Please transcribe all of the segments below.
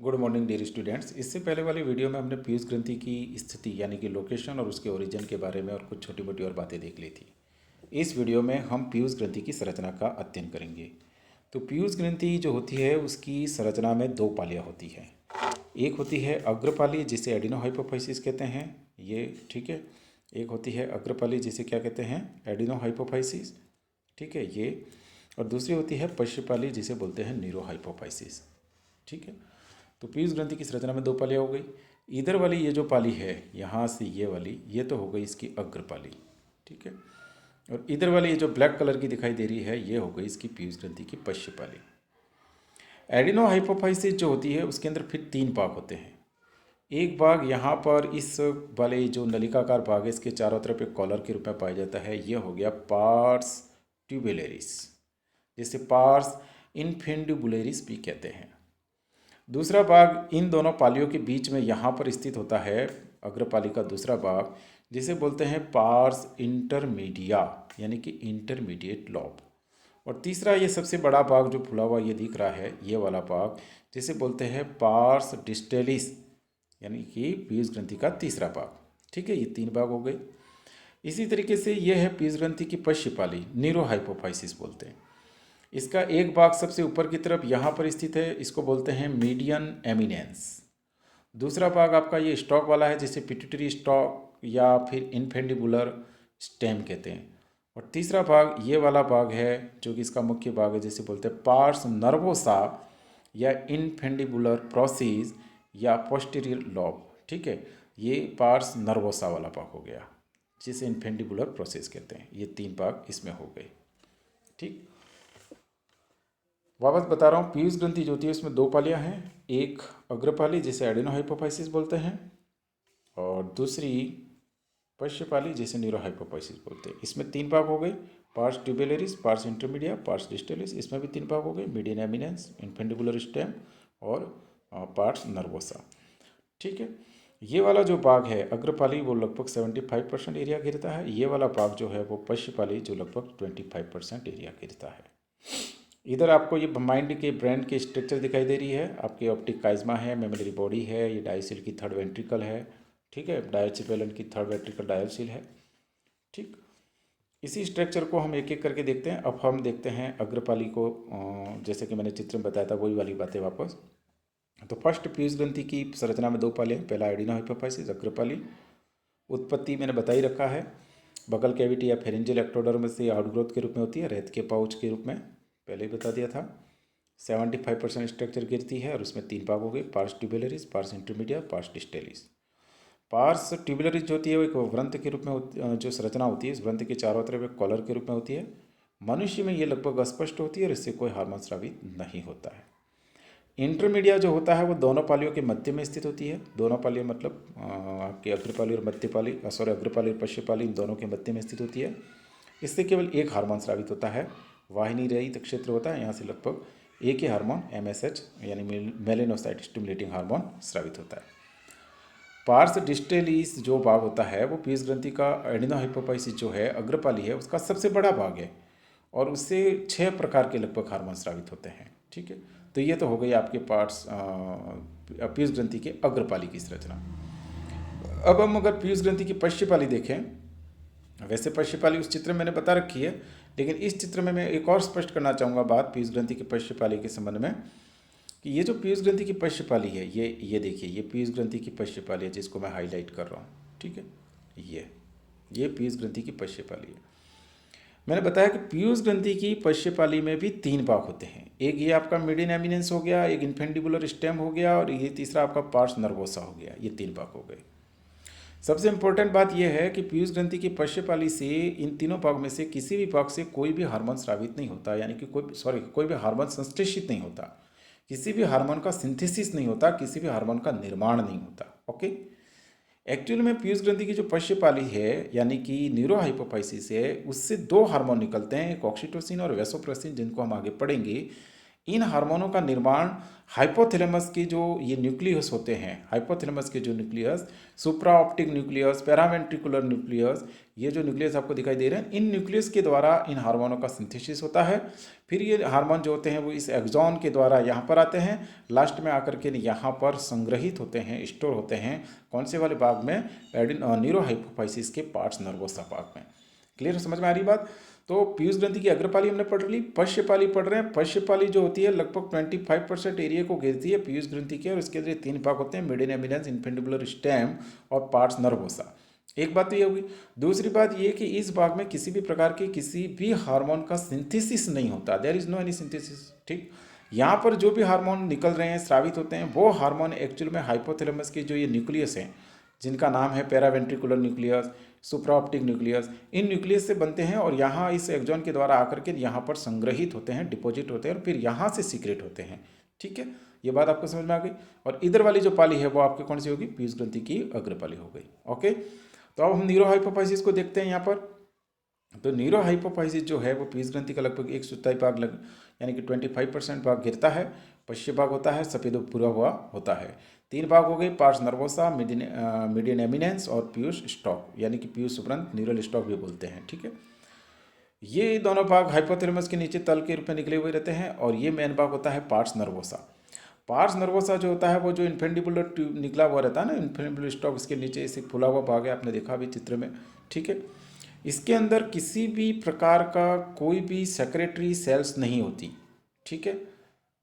Good morning dear students. इससे पहले वाली वीडियो में हमने पीयूष ग्रंथि की स्थिति यानी कि लोकेशन और उसके ओरिजिन के बारे में और कुछ छोटी मोटी और बातें देख ली थी। इस वीडियो में हम पीयूष ग्रंथि की संरचना का अध्ययन करेंगे। तो पीयूष ग्रंथि जो होती है उसकी संरचना में दो पालियाँ होती हैं। एक होती है अग्रपाली जिसे एडिनोहाइपोफाइसिस कहते हैं, ये ठीक है। एक होती है अग्रपाली जिसे क्या कहते हैं, एडिनोहाइपोफाइसिस, ठीक है ये। और दूसरी होती है पश्चपाली जिसे बोलते हैं न्यूरोहाइपोफाइसिस, ठीक है। तो पीयूष ग्रंथि की संरचना में दो पालियाँ हो गई। इधर वाली ये जो पाली है यहाँ से ये वाली, ये तो हो गई इसकी अग्रपाली, ठीक है। और इधर वाली ये जो ब्लैक कलर की दिखाई दे रही है ये हो गई इसकी पीयूष ग्रंथि की पश्चपाली। एडिनोहाइपोफाइसिस जो होती है उसके अंदर फिर तीन भाग होते हैं। एक भाग यहाँ पर इस वाले जो नलिकाकार भाग है इसके चारों तरफ एक कॉलर के रूप में पाया जाता है, ये हो गया पार्स ट्यूबुलरिस, जिसे पार्स इनफेंडिबुलरिस भी कहते हैं। दूसरा भाग इन दोनों पालियों के बीच में यहाँ पर स्थित होता है अग्रपाली का दूसरा भाग, जिसे बोलते हैं पार्स इंटरमीडिया यानी कि इंटरमीडिएट लॉब। और तीसरा ये सबसे बड़ा भाग जो फुला हुआ ये दिख रहा है ये वाला भाग, जिसे बोलते हैं पार्स डिस्टेलिस यानी कि पीयूष ग्रंथि का तीसरा भाग, ठीक है। ये तीन भाग हो गए। इसी तरीके से ये है पीयूष ग्रंथि की पश्चपाली, न्यूरोहाइपोफाइसिस बोलते हैं। इसका एक भाग सबसे ऊपर की तरफ यहाँ पर स्थित है, इसको बोलते हैं मीडियन एमिनेंस। दूसरा भाग आपका ये स्टॉक वाला है जिसे पिट्यूटरी स्टॉक या फिर इनफेंडिबुलर स्टेम कहते हैं। और तीसरा भाग ये वाला भाग है जो कि इसका मुख्य भाग है, जिसे बोलते हैं पार्स नर्वोसा या इनफेंडिबुलर प्रोसेस या पोस्टीरियर लॉब, ठीक है। ये पार्स नर्वोसा वाला भाग हो गया जिसे इनफेंडिबुलर प्रोसेस कहते हैं। ये तीन भाग इसमें हो गए, ठीक। वापस बता रहा हूँ, पीयूष ग्रंथि जो होती है उसमें दो पालियाँ हैं। एक अग्रपाली जिसे एडिनोहाइपोफाइसिस बोलते हैं और दूसरी पश्चपाली जिसे न्यूरोहाइपोफाइसिस बोलते हैं। इसमें तीन भाग हो गए, pars tuberalis, pars intermedia, pars distalis. इसमें भी तीन भाग हो गए, मीडियन एमिनेंस, इनफेंडिबुलर स्टेम और पार्स नर्वोसा, ठीक है। ये वाला जो भाग है अग्रपाली वो लगभग 75% एरिया घेरता है। ये वाला भाग जो है वो पश्चपाली जो लगभग 25% एरिया घेरता है। इधर आपको ये माइंड के ब्रेन के स्ट्रक्चर दिखाई दे रही है, आपकी ऑप्टिक काइज्मा है, मेमोरी बॉडी है, ये डायोसिल की थर्ड वेंट्रिकल है, ठीक है। डायोसिपेलन की थर्ड वेंट्रिकल डायोसिल है, ठीक। इसी स्ट्रक्चर को हम एक एक करके देखते हैं। अब हम देखते हैं अग्रपाली को, जैसे कि मैंने चित्र में बताया था वही वाली बातें वापस। तो फर्स्ट पीयूष ग्रंथि की संरचना में दो पाले हैं, पहला एडिनोहाइपोफाइसिस अग्रपाली। उत्पत्ति मैंने बता ही रखा है, बगल कैविटी या फेरिंजियल एक्टोडर्म से आउटग्रोथ के रूप में होती है, रेत के पाउच के रूप में, पहले ही बता दिया था। 75% स्ट्रक्चर गिरती है और उसमें तीन भाग हो गए, pars tuberalis, pars intermedia, pars distalis. Pars tuberalis जो होती है वो एक वृंत के रूप में जो संरचना होती है, इस वृंत के चारों तरफ एक कॉलर के रूप में होती है। मनुष्य में ये लगभग अस्पष्ट होती है और इससे कोई हार्मोन स्रावित नहीं होता है। इंटरमीडिया जो होता है वो दोनों पालियों के मध्य में स्थित होती है। दोनों पालियाँ मतलब आपकी अग्रपाली और मध्यपाली, सॉरी अग्रपाली और पश्चपाली, इन दोनों के मध्य में स्थित होती है। इससे केवल एक हार्मोन स्रावित होता है, वाहिनी रहित क्षेत्र होता है, यहाँ से लगभग एक ही हार्मोन MSH यानी मेलेनोसाइट स्टिमुलेटिंग हार्मोन स्रावित होता है। पार्स डिस्टेलिस जो भाग होता है वो पीयूष ग्रंथि का एडिनोहाइपोफाइसिस जो है अग्रपाली है उसका सबसे बड़ा भाग है और उससे 6 प्रकार के लगभग हार्मोन स्रावित होते हैं, ठीक है। तो ये तो हो गई आपके पार्ट्स पीयूष ग्रंथि के अग्रपाली की संरचना। अब हम अगर पीयूष ग्रंथि की पश्चपाली देखें, वैसे पश्चपाली उस चित्र में मैंने बता रखी है, लेकिन इस चित्र में मैं एक और स्पष्ट करना चाहूँगा बात पीयूष ग्रंथि की पश्चपाली के संबंध में, कि ये जो पीयूष ग्रंथि की पश्चपाली है ये देखिए, ये पीयूष ग्रंथि की पश्चपाली है जिसको मैं हाईलाइट कर रहा हूँ, ठीक है। ये पीयूष ग्रंथि की पश्चपाली है। मैंने बताया कि पीयूष ग्रंथि की पश्चपाली में भी तीन भाग होते हैं, एक ये आपका मीडियन एमिनेंस हो गया, एक इनफेंडिबुलर स्टेम हो गया और ये तीसरा आपका पार्स नर्वोसा हो गया। ये तीन भाग हो गए। सबसे इंपॉर्टेंट बात यह है कि पीयूष ग्रंथि की पश्चपाली से इन तीनों भाग में से किसी भी भाग से कोई भी हार्मोन स्रावित नहीं होता, यानी कि कोई भी हार्मोन संश्लेषित नहीं होता, किसी भी हार्मोन का सिंथेसिस नहीं होता, किसी भी हार्मोन का निर्माण नहीं होता। ओके, एक्चुअल में पीयूष ग्रंथि की जो पश्चपाली है यानी कि न्यूरोहाइपोफाइसिस है, उससे दो हार्मोन निकलते हैं, एक ऑक्सीटोसिन और वैसोप्रेसिन, जिनको हम आगे पढ़ेंगे। इन हार्मोनों का निर्माण हाइपोथैलेमस के जो ये न्यूक्लियस होते हैं, हाइपोथैलेमस के जो न्यूक्लियस, सुप्रा ऑप्टिक न्यूक्लियस, पैरावेंट्रिकुलर न्यूक्लियस, ये जो न्यूक्लियस आपको दिखाई दे रहे हैं, इन न्यूक्लियस के द्वारा इन हार्मोनों का सिंथेसिस होता है। फिर ये हार्मोन जो होते हैं वो इस एक्सॉन के द्वारा यहाँ पर आते हैं, लास्ट में आकर के यहाँ पर संग्रहित होते हैं, स्टोर होते हैं। कौन से वाले भाग में? न्यूरोहाइपोफाइसिस के पार्ट्स नर्वोसा भाग में। क्लियर, समझ में आ रही बात? तो पीयूष ग्रंथि की अग्रपाली हमने पढ़ ली, पश्यपाली पढ़ रहे हैं। पश्यपाली जो होती है लगभग 25% एरिया को घेरती है पीयूष ग्रंथि के, और इसके लिए 3 भाग होते हैं, मीडियन एमिनेंस, इन्फेंडिबुलर स्टेम और पार्ट्स नर्वोसा। एक बात तो ये होगी। दूसरी बात ये कि इस भाग में किसी भी प्रकार के किसी भी हार्मोन का सिंथेसिस नहीं होता, there is no any synthesis. ठीक, यहाँ पर जो भी हार्मोन निकल रहे हैं, स्रावित होते हैं, वो हार्मोन एक्चुअल में हाइपोथैलेमस के जो ये न्यूक्लियस हैं, जिनका नाम है पैरावेंट्रिकुलर न्यूक्लियस, सुप्राऑप्टिक न्यूक्लियस, इन न्यूक्लियस से बनते हैं और यहाँ इस एक्सॉन के द्वारा आकर के यहाँ पर संग्रहित होते हैं, डिपॉजिट होते हैं और फिर यहाँ से सीक्रेट होते हैं। ठीक है, ये बात आपको समझ में आ गई। और इधर वाली जो पाली है वो आपकी कौन सी होगी? पीयूष ग्रंथि की अग्रपाली हो गई। ओके, तो अब हम न्यूरोहाइपोफाइसिस को देखते हैं यहाँ पर। तो न्यूरोहाइपोफाइसिस जो है वो पीयूष ग्रंथि का लगभग 1/4 भाग यानी कि 25% भाग गिरता है, पश्चिम भाग होता है, सफेद पूरा हुआ होता है। 3 भाग हो गए, पार्ट्स नर्वोसा, मीडियन एमिनेंस और पीयूष स्टॉक, यानी कि पीयूष उपरंत न्यूरल स्टॉक भी बोलते हैं। ठीक है, ये दोनों भाग हाइपोथैलेमस के नीचे तल के रूप में निकले हुए रहते हैं और ये मेन भाग होता है पार्ट्स नर्वोसा। पार्ट्स नर्वोसा जो होता है वो जो इन्फेंडिबुलर ट्यूब निकला हुआ रहता है ना, इन्फेंडिबुलर स्टॉक, इसके नीचे इसे फुला हुआ भाग है, आपने देखा अभी चित्र में। ठीक है, इसके अंदर किसी भी प्रकार का कोई भी सेक्रेटरी सेल्स नहीं होती। ठीक है,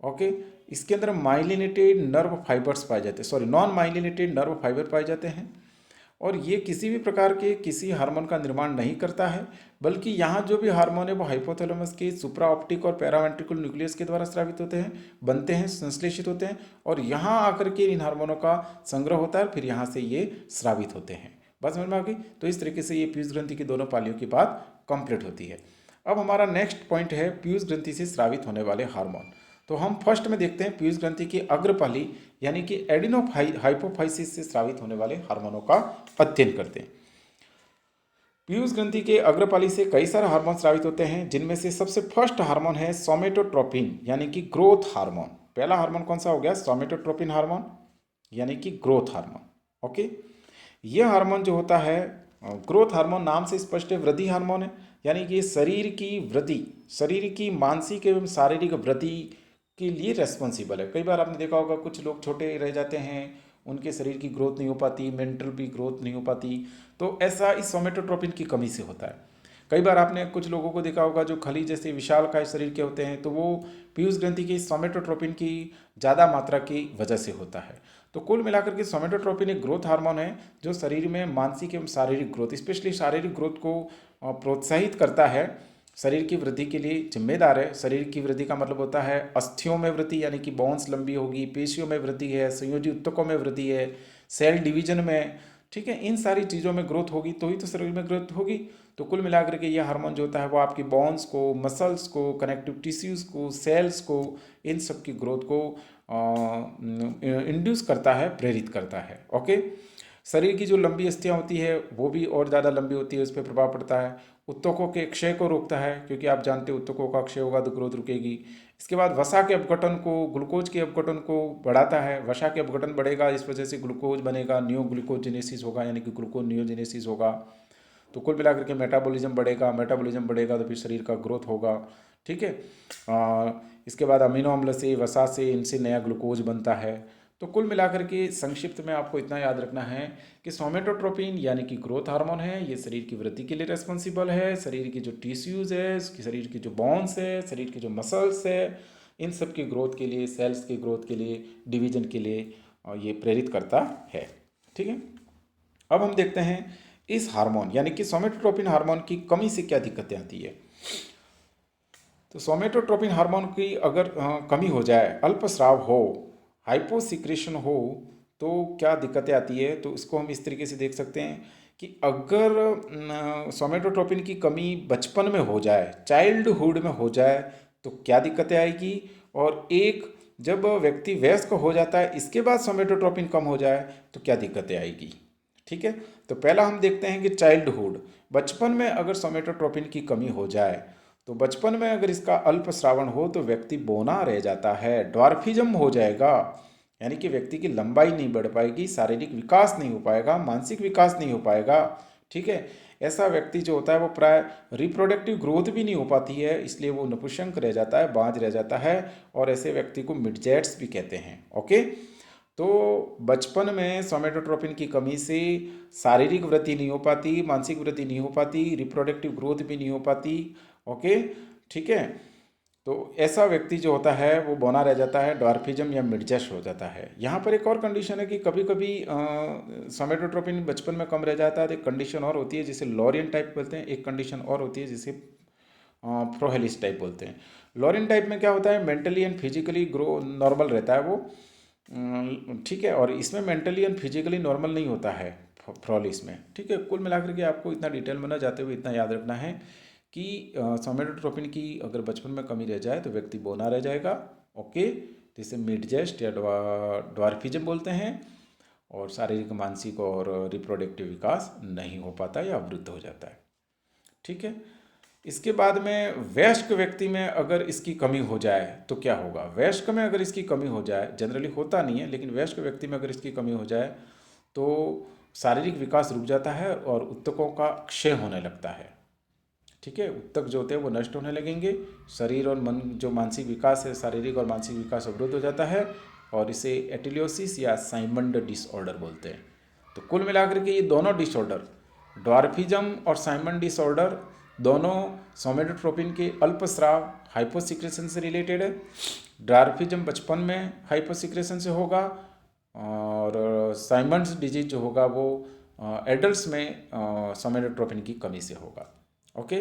ओके, इसके अंदर माइलिनेटेड नर्व फाइबर्स पाए जाते हैं, sorry non myelinated nerve fibre पाए जाते हैं, और ये किसी भी प्रकार के किसी हार्मोन का निर्माण नहीं करता है, बल्कि यहाँ जो भी हार्मोन है वो हाइपोथैलेमस के सुप्रा ऑप्टिक और पैरावेंट्रिकुलर न्यूक्लियस के द्वारा स्रावित होते हैं, बनते हैं, संश्लेषित होते हैं और यहाँ आकर के इन हार्मोनों का संग्रह होता है, फिर यहाँ से ये स्रावित होते हैं। बात समझ में आ गई? तो इस तरीके से ये पीयूष ग्रंथि की दोनों पालियों की बात कंप्लीट होती है। अब हमारा नेक्स्ट पॉइंट है पीयूष ग्रंथि से स्रावित होने वाले हार्मोन। तो हम फर्स्ट में देखते हैं पीयूष ग्रंथि की अग्रपाली यानी कि एडिनोहाइपोफाइसिस से स्रावित होने वाले हार्मोनों का अध्ययन करते हैं। पीयूष ग्रंथि के अग्रपाली से कई सारे हार्मोन स्रावित होते हैं, जिनमें से सबसे फर्स्ट हार्मोन है सोमेटोट्रोपिन यानी कि ग्रोथ हार्मोन। पहला हार्मोन कौन सा हो गया? सोमेटोट्रोपिन हार्मोन यानी कि ग्रोथ हार्मोन। ओके, यह हार्मोन जो होता है ग्रोथ हार्मोन नाम से स्पष्ट है, वृद्धि हार्मोन है, यानी कि शरीर की वृद्धि, शरीर की मानसिक एवं शारीरिक वृद्धि के लिए रेस्पॉन्सिबल है। कई बार आपने देखा होगा कुछ लोग छोटे रह जाते हैं, उनके शरीर की ग्रोथ नहीं हो पाती, मेंटल भी ग्रोथ नहीं हो पाती, तो ऐसा इस सोमेटोट्रोपिन की कमी से होता है। कई बार आपने कुछ लोगों को देखा होगा जो खली जैसे विशालकाय शरीर के होते हैं, तो वो पीयूष ग्रंथि की सोमेटोट्रोपिन की ज़्यादा मात्रा की वजह से होता है। तो कुल मिलाकर के सोमेटोट्रोपिन एक ग्रोथ हार्मोन है जो शरीर में मानसिक एवं शारीरिक ग्रोथ, स्पेशली शारीरिक ग्रोथ को प्रोत्साहित करता है, शरीर की वृद्धि के लिए जिम्मेदार है। शरीर की वृद्धि का मतलब होता है अस्थियों में वृद्धि यानी कि बोन्स लंबी होगी, पेशियों में वृद्धि है, संयोजी ऊतकों में वृद्धि है, सेल डिवीजन में, ठीक है, इन सारी चीज़ों में ग्रोथ होगी तो ही तो शरीर में ग्रोथ होगी। तो कुल मिलाकर के यह हार्मोन जो होता है वो आपकी बोन्स को, मसल्स को, कनेक्टिव टिश्यूज़ को, सेल्स को, इन सब की ग्रोथ को इंड्यूस करता है, प्रेरित करता है। ओके, शरीर की जो लंबी अस्थियाँ होती है वो भी और ज़्यादा लंबी होती है, उस पर प्रभाव पड़ता है। ऊतकों के क्षय को रोकता है, क्योंकि आप जानते हो ऊतकों का क्षय होगा तो ग्रोथ रुकेगी। इसके बाद वसा के अपघटन को, ग्लूकोज के अपघटन को बढ़ाता है, वसा के अपघटन बढ़ेगा, इस वजह से ग्लूकोज बनेगा, नियो ग्लूकोजेनेसिस होगा यानी कि ग्लूकोज नियोजेनेसिस होगा। तो कुल मिलाकर के मेटाबॉलिज्म बढ़ेगा, मेटाबॉलिज्म बढ़ेगा तो फिर शरीर का ग्रोथ होगा। ठीक है, इसके बाद अमीनो अम्ल से, वसा से, इनसे नया ग्लूकोज बनता है। तो कुल मिलाकर के संक्षिप्त में आपको इतना याद रखना है कि सोमेटोट्रोपिन यानी कि ग्रोथ हार्मोन है, ये शरीर की वृद्धि के लिए रेस्पॉन्सिबल है। शरीर की जो टिश्यूज़ है, शरीर की जो बोन्स है, शरीर की जो मसल्स है, इन सब की ग्रोथ के लिए, सेल्स की ग्रोथ के लिए, डिवीजन के लिए ये प्रेरित करता है। ठीक है, अब हम देखते हैं इस हार्मोन यानी कि सोमेटोट्रोपिन हार्मोन की कमी से क्या दिक्कतें आती है। तो सोमेटोट्रोपिन हार्मोन की अगर कमी हो जाए, अल्पस्राव हो, हाइपोसिक्रेशन हो, तो क्या दिक्कतें आती है। तो इसको हम इस तरीके से देख सकते हैं कि अगर सोमेटोट्रोपिन की कमी बचपन में हो जाए, चाइल्डहुड में हो जाए, तो क्या दिक्कतें आएगी, और एक जब व्यक्ति वयस्क हो जाता है इसके बाद सोमेटोट्रोपिन कम हो जाए तो क्या दिक्कतें आएगी। ठीक है, तो पहला हम देखते हैं कि चाइल्डहुड, बचपन में अगर सोमेटोट्रोपिन की कमी हो जाए तो बचपन में अगर इसका अल्प श्रावण हो तो व्यक्ति बौना रह जाता है, ड्वार्फिज्म हो जाएगा, यानी कि व्यक्ति की लंबाई नहीं बढ़ पाएगी, शारीरिक विकास नहीं हो पाएगा, मानसिक विकास नहीं हो पाएगा। ठीक है, ऐसा व्यक्ति जो होता है वो प्राय रिप्रोडक्टिव ग्रोथ भी नहीं हो पाती है, इसलिए वो नपुंसक रह जाता है, बांझ रह जाता है, और ऐसे व्यक्ति को मिडजैट्स भी कहते हैं। ओके, तो बचपन में सोमेटोट्रोपिन की कमी से शारीरिक वृद्धि नहीं हो पाती, मानसिक वृद्धि नहीं हो पाती, रिप्रोडक्टिव ग्रोथ भी नहीं हो पाती। ओके, ठीक है, तो ऐसा व्यक्ति जो होता है वो बौना रह जाता है, ड्वार्फिज्म या मिडजैश हो जाता है। यहाँ पर एक और कंडीशन है कि कभी कभी सोमेटोट्रोपिन बचपन में कम रह जाता है, तो एक कंडीशन और होती है जिसे लॉरियन टाइप बोलते हैं, एक कंडीशन और होती है जिसे प्रोहेलिस टाइप बोलते हैं। लॉरियन टाइप में क्या होता है, mentally and physically grow normal रहता है वो, ठीक है, और इसमें मेंटली एंड फिजिकली नॉर्मल नहीं होता है फ्रोलिस में। ठीक है, कुल मिलाकर के आपको इतना डिटेल में ना जाते हुए इतना याद रखना है कि सोमेटोट्रोपिन की अगर बचपन में कमी रह जाए तो व्यक्ति बौना रह जाएगा। ओके, तो इसे मिडजैस्ट या ड्वार्फिज्म बोलते हैं, और शारीरिक, मानसिक और रिप्रोडक्टिव विकास नहीं हो पाता या अवरुद्ध हो जाता है। ठीक है, इसके बाद में वयस्क व्यक्ति में अगर इसकी कमी हो जाए तो क्या होगा। वयस्क में अगर इसकी कमी हो जाए, जनरली होता नहीं है, लेकिन वयस्क व्यक्ति में अगर इसकी कमी हो जाए तो शारीरिक विकास रुक जाता है और उत्तकों का क्षय होने लगता है। ठीक है, उत्तक जो होते हैं वो नष्ट होने लगेंगे, शरीर और मन जो मानसिक विकास है, शारीरिक और मानसिक विकास अवरुद्ध हो जाता है, और इसे एटिलियोसिस या साइमंड डिसऑर्डर बोलते हैं। तो कुल मिलाकर के ये दोनों डिसऑर्डर, ड्वार्फिज्म और साइमंड डिसऑर्डर, दोनों सोमेटोट्रोपिन के अल्पस्राव हाइपोसिक्रेशन से रिलेटेड है। ड्वार्फिज्म बचपन में हाइपोसिक्रेशन से होगा, और साइमंड्स डिजीज जो होगा वो एडल्ट्स में सोमेटोट्रोपिन की कमी से होगा। ओके,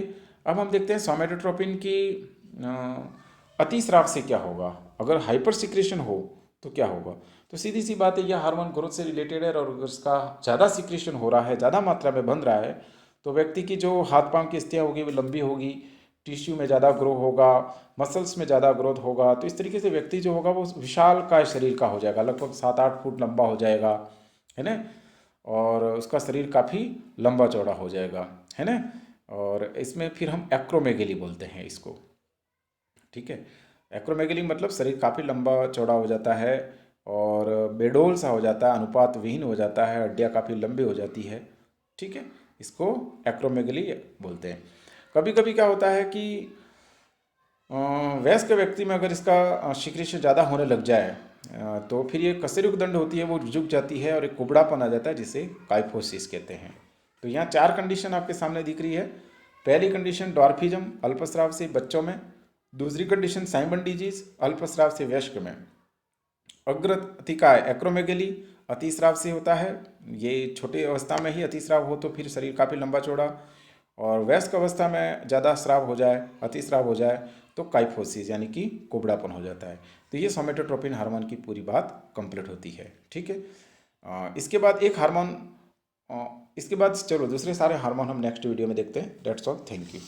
अब हम देखते हैं सोमेटोट्रोपिन की अतिस्राव से क्या होगा। अगर हाइपर सिक्रेशन हो तो क्या होगा, तो सीधी सी बात है, यह हार्मोन ग्रोथ से रिलेटेड है, और अगर उसका ज़्यादा सिक्रेशन हो रहा है, ज़्यादा मात्रा में बन रहा है, तो व्यक्ति की जो हाथ पांव की स्थितियाँ होगी वो लंबी होगी, टिश्यू में ज़्यादा ग्रो होगा, मसल्स में ज़्यादा ग्रोथ होगा, तो इस तरीके से व्यक्ति जो होगा वो विशाल काय शरीर का हो जाएगा, लगभग 7-8 फुट लंबा हो जाएगा, है ना, और उसका शरीर काफ़ी लंबा चौड़ा हो जाएगा, है ना। और इसमें फिर हम एक्रोमेगेली बोलते हैं इसको। ठीक है, एक्रोमेगेली मतलब शरीर काफ़ी लंबा चौड़ा हो जाता है और बेडोल सा हो जाता है, अनुपात विहीन हो जाता है, हड्डियाँ काफ़ी लंबी हो जाती है। ठीक है, इसको एक्रोमेगेली बोलते हैं। कभी कभी क्या होता है कि वयस्क व्यक्ति में अगर इसका सिक्रेशन ज़्यादा होने लग जाए तो फिर ये कशेरुक दंड होती है वो झुक जाती है और एक कुबड़ापन आ जाता है जिसे काइफोसिस कहते हैं। तो यहाँ 4 कंडीशन आपके सामने दिख रही है। पहली कंडीशन ड्वार्फिज्म अल्पस्राव से बच्चों में, दूसरी कंडीशन साइमन डिजीज अल्पस्राव से वयस्क में, अग्र अतिकाय एक्रोमेगेली अतिस्राव से होता है, ये छोटी अवस्था में ही अतिस्राव हो तो फिर शरीर काफ़ी लंबा चौड़ा, और वयस्क अवस्था में ज़्यादा स्राव हो जाए, अतिस्राव हो जाए तो काइफोसिस यानी कि कुबड़ापन हो जाता है। तो ये सोमेटोट्रोपिन हार्मोन की पूरी बात कंप्लीट होती है। ठीक है, इसके बाद एक हार्मोन, इसके बाद चलो दूसरे सारे हार्मोन हम नेक्स्ट वीडियो में देखते हैं। That's all, thank you.